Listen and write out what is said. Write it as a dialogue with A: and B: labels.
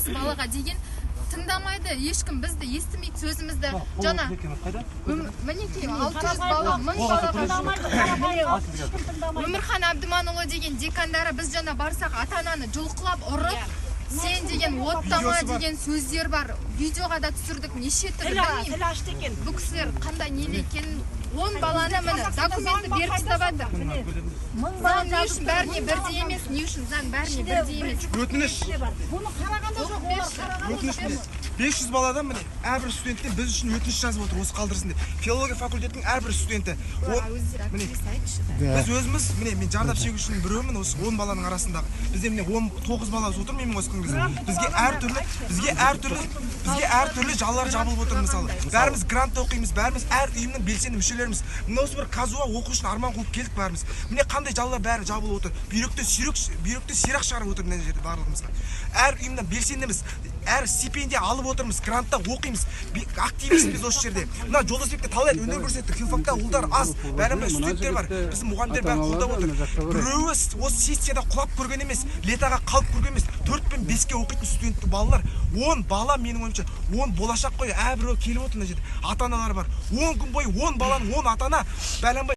A: жас балаға деген тыңдамайды, ешкім бізді естімейді сөзімізді. Жана мінекей 600 бала, 1000 балаға Өмірхан Әбдіманұлы деген декандары біз жана барсақ ата-ананы жұлқылап ұрып, сен деген оттама деген сөздер бар. Видеоға да түсірдік, неше түрлі білмеймін. Бұл кісілер қандай нелі екенін 10 баланы міне документті беріп тастап жатыр. Заң не үшін бәріне бірдей емес, не үшін заң бәріне бірдей емес.
B: Өтініш.
C: Бұны қарағанда жоқ,
B: Өтініш 500 баладан міне әрбір студенттен біз үшін өтініш жазып отыр, осы қалдырсын деп. Филология факультетінің әрбір студенті. Біз өзіміз, міне мен жардап шегушінің біреумін осы 10 баланың арасындағы. Бізде міне 19 бала отыр, менің осы күнге. Бізге әртүрлі жалалар жабылып отыр мысалы. Бәріміз грант оқимыз, бәріміз әр ұйымның белсенді мүшелеріміз. Мына осы бір казуа оқу үшін арман қуып келдік бәріміз. Міне қандай жалалар бәрі жабылып отыр. Бүйректі сирақ шығарып отыр мына жерде барлығымызға. Әр ұйымнан белсендіміз, әр стипендия алып отырмыз, грантта оқимыз, активистпіз осы жерде. Мына Жолдасбекте талай өнер көрсетті, филфакта ұлдар аз, бәріміз студенттер бар, біздің мұғалімдер бәрі қолдап отыр. Біреуі осы сессияда құлап көрген емес, летаға қалып көрген емес, 4 пен 5-ке оқитын студентті балалар, 10 бала менің ойымша, 10 болашақ қой, әрбіреуі келіп отыр мына жерде. Ата-аналар бар. 10 күн бойы 10 баланың 10 ата-ана бәланбай